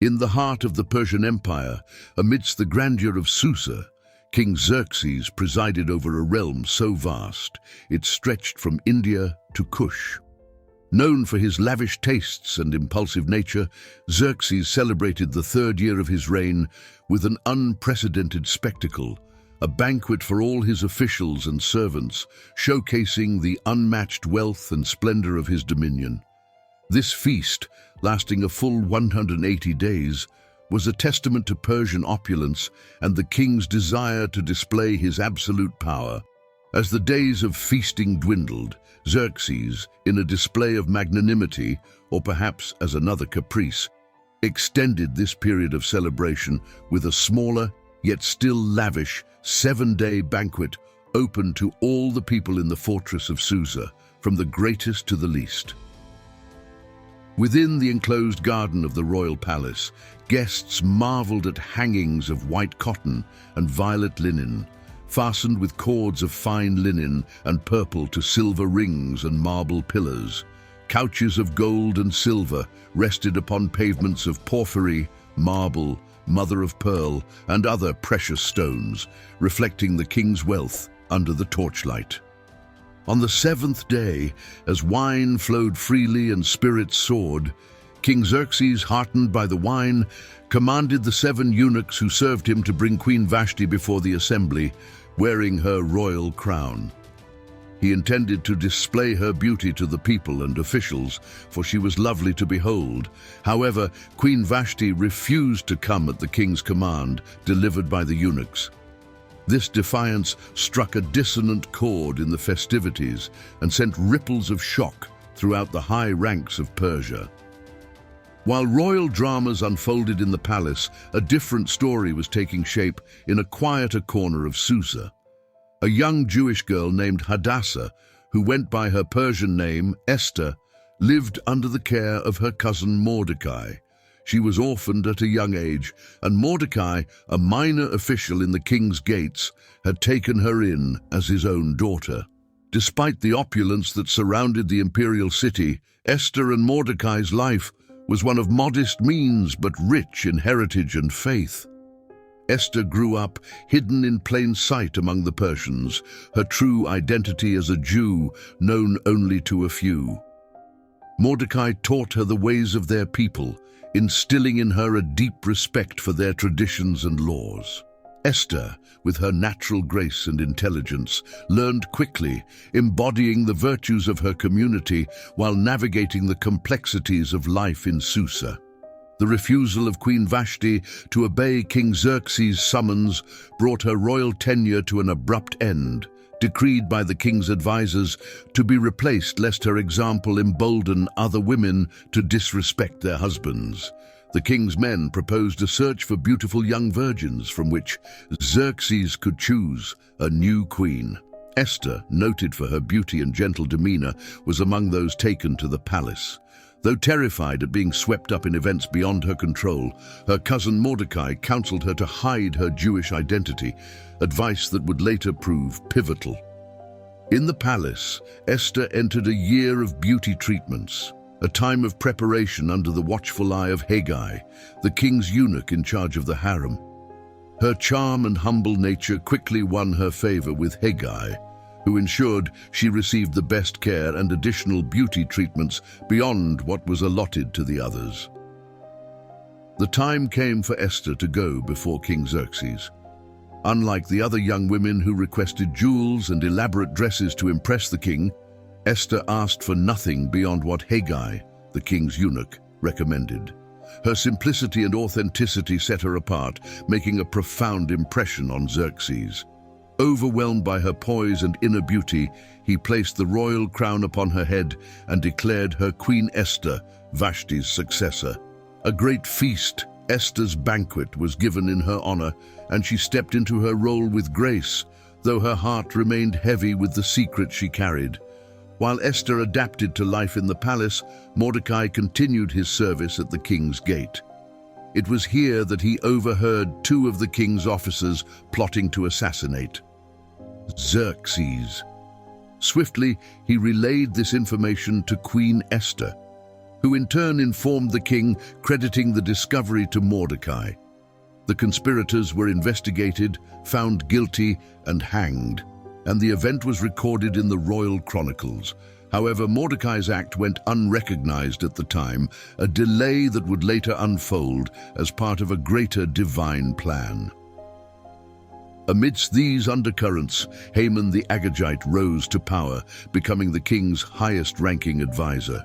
In the heart of the Persian Empire, amidst the grandeur of Susa, King Xerxes presided over a realm so vast it stretched from India to Kush. Known for his lavish tastes and impulsive nature, Xerxes celebrated the third year of his reign with an unprecedented spectacle, a banquet for all his officials and servants, showcasing the unmatched wealth and splendor of his dominion. This feast, lasting a full 180 days, was a testament to Persian opulence and the king's desire to display his absolute power. As the days of feasting dwindled, Xerxes, in a display of magnanimity, or perhaps as another caprice, extended this period of celebration with a smaller, yet still lavish, 7-day banquet open to all the people in the fortress of Susa, from the greatest to the least. Within the enclosed garden of the royal palace, guests marveled at hangings of white cotton and violet linen, fastened with cords of fine linen and purple to silver rings and marble pillars. Couches of gold and silver rested upon pavements of porphyry, marble, mother of pearl, and other precious stones, reflecting the king's wealth under the torchlight. On the 7th day, as wine flowed freely and spirits soared, King Xerxes, heartened by the wine, commanded the 7 eunuchs who served him to bring Queen Vashti before the assembly, wearing her royal crown. He intended to display her beauty to the people and officials, for she was lovely to behold. However, Queen Vashti refused to come at the king's command, delivered by the eunuchs. This defiance struck a dissonant chord in the festivities and sent ripples of shock throughout the high ranks of Persia. While royal dramas unfolded in the palace, a different story was taking shape in a quieter corner of Susa. A young Jewish girl named Hadassah, who went by her Persian name, Esther, lived under the care of her cousin Mordecai. She was orphaned at a young age, and Mordecai, a minor official in the king's gates, had taken her in as his own daughter. Despite the opulence that surrounded the imperial city, Esther and Mordecai's life was one of modest means but rich in heritage and faith. Esther grew up hidden in plain sight among the Persians, her true identity as a Jew known only to a few. Mordecai taught her the ways of their people, instilling in her a deep respect for their traditions and laws. Esther, with her natural grace and intelligence, learned quickly, embodying the virtues of her community while navigating the complexities of life in Susa. The refusal of Queen Vashti to obey King Xerxes' summons brought her royal tenure to an abrupt end, decreed by the king's advisors to be replaced lest her example embolden other women to disrespect their husbands. The king's men proposed a search for beautiful young virgins from which Xerxes could choose a new queen. Esther, noted for her beauty and gentle demeanor, was among those taken to the palace. Though terrified at being swept up in events beyond her control, her cousin Mordecai counseled her to hide her Jewish identity, advice that would later prove pivotal. In the palace, Esther entered a year of beauty treatments, a time of preparation under the watchful eye of Haggai, the king's eunuch in charge of the harem. Her charm and humble nature quickly won her favor with Haggai, who ensured she received the best care and additional beauty treatments beyond what was allotted to the others. The time came for Esther to go before King Xerxes. Unlike the other young women who requested jewels and elaborate dresses to impress the king, Esther asked for nothing beyond what Haggai, the king's eunuch, recommended. Her simplicity and authenticity set her apart, making a profound impression on Xerxes. Overwhelmed by her poise and inner beauty, he placed the royal crown upon her head and declared her Queen Esther, Vashti's successor. A great feast, Esther's banquet, was given in her honor, and she stepped into her role with grace, though her heart remained heavy with the secret she carried. While Esther adapted to life in the palace, Mordecai continued his service at the king's gate. It was here that he overheard 2 of the king's officers plotting to assassinate Xerxes. Swiftly, he relayed this information to Queen Esther. who in turn informed the king, crediting the discovery to Mordecai. The conspirators were investigated, found guilty, and hanged, and the event was recorded in the royal chronicles. However, Mordecai's act went unrecognized at the time, a delay that would later unfold as part of a greater divine plan. Amidst these undercurrents, Haman the Agagite rose to power, becoming the king's highest-ranking advisor.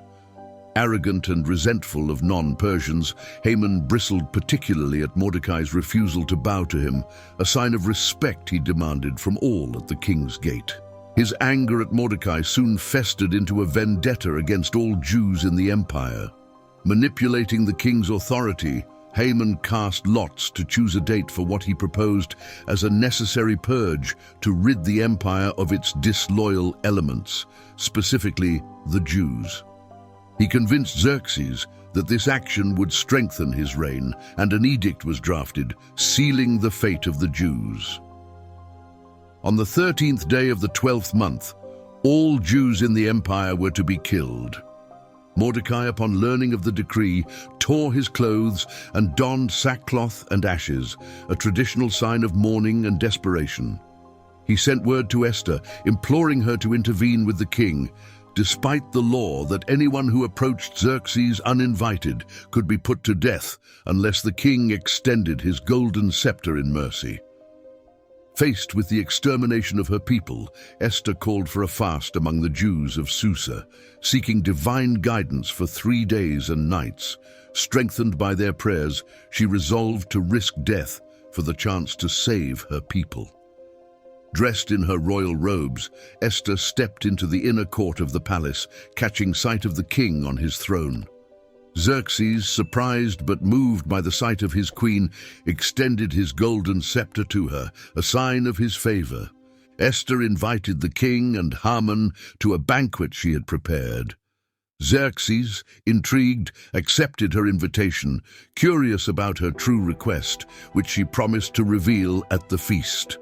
Arrogant and resentful of non-Persians, Haman bristled particularly at Mordecai's refusal to bow to him, a sign of respect he demanded from all at the king's gate. His anger at Mordecai soon festered into a vendetta against all Jews in the empire. Manipulating the king's authority, Haman cast lots to choose a date for what he proposed as a necessary purge to rid the empire of its disloyal elements, specifically the Jews. He convinced Xerxes that this action would strengthen his reign, and an edict was drafted, sealing the fate of the Jews. On the 13th day of the 12th month, all Jews in the empire were to be killed. Mordecai, upon learning of the decree, tore his clothes and donned sackcloth and ashes, a traditional sign of mourning and desperation. He sent word to Esther, imploring her to intervene with the king, despite the law that anyone who approached Xerxes uninvited could be put to death unless the king extended his golden scepter in mercy. Faced with the extermination of her people, Esther called for a fast among the Jews of Susa, seeking divine guidance for 3 days and nights. Strengthened by their prayers, she resolved to risk death for the chance to save her people. Dressed in her royal robes, Esther stepped into the inner court of the palace, catching sight of the king on his throne. Xerxes, surprised but moved by the sight of his queen, extended his golden scepter to her, a sign of his favor. Esther invited the king and Haman to a banquet she had prepared. Xerxes, intrigued, accepted her invitation, curious about her true request, which she promised to reveal at the feast.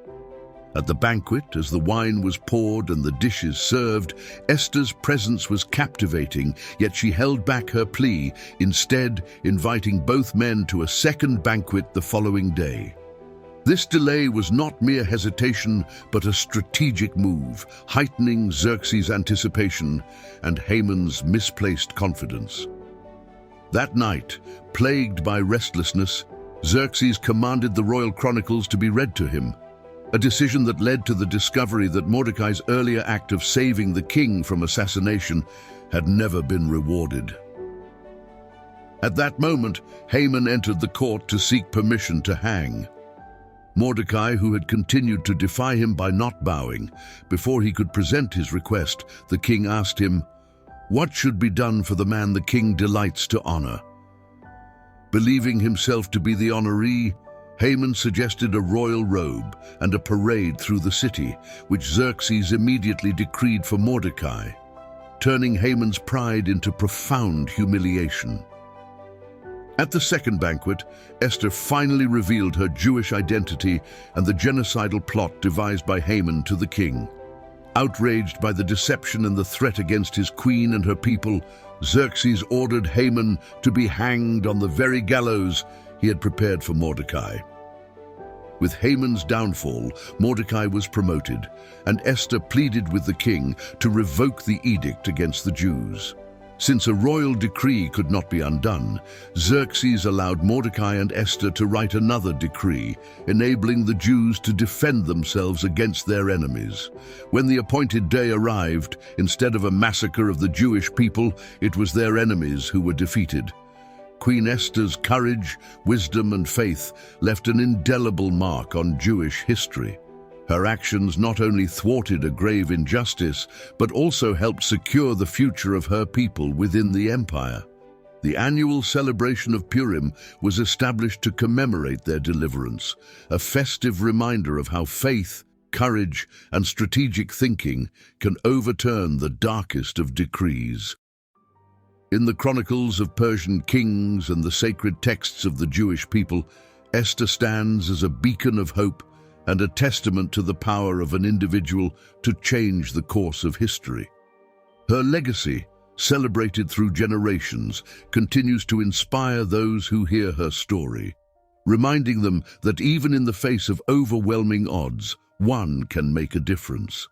At the banquet, as the wine was poured and the dishes served, Esther's presence was captivating, yet she held back her plea, instead inviting both men to a second banquet the following day. This delay was not mere hesitation, but a strategic move, heightening Xerxes' anticipation and Haman's misplaced confidence. That night, plagued by restlessness, Xerxes commanded the royal chronicles to be read to him, a decision that led to the discovery that Mordecai's earlier act of saving the king from assassination had never been rewarded. At that moment, Haman entered the court to seek permission to hang. Mordecai, who had continued to defy him by not bowing, before he could present his request, the king asked him, "What should be done for the man the king delights to honor?" Believing himself to be the honoree, Haman suggested a royal robe and a parade through the city, which Xerxes immediately decreed for Mordecai, turning Haman's pride into profound humiliation. At the second banquet, Esther finally revealed her Jewish identity and the genocidal plot devised by Haman to the king. Outraged by the deception and the threat against his queen and her people, Xerxes ordered Haman to be hanged on the very gallows he had prepared for Mordecai. With Haman's downfall, Mordecai was promoted, and Esther pleaded with the king to revoke the edict against the Jews. Since a royal decree could not be undone, Xerxes allowed Mordecai and Esther to write another decree, enabling the Jews to defend themselves against their enemies. When the appointed day arrived, instead of a massacre of the Jewish people, it was their enemies who were defeated. Queen Esther's courage, wisdom, and faith left an indelible mark on Jewish history. Her actions not only thwarted a grave injustice, but also helped secure the future of her people within the empire. The annual celebration of Purim was established to commemorate their deliverance, a festive reminder of how faith, courage, and strategic thinking can overturn the darkest of decrees. In the chronicles of Persian kings and the sacred texts of the Jewish people, Esther stands as a beacon of hope and a testament to the power of an individual to change the course of history. Her legacy, celebrated through generations, continues to inspire those who hear her story, reminding them that even in the face of overwhelming odds, one can make a difference.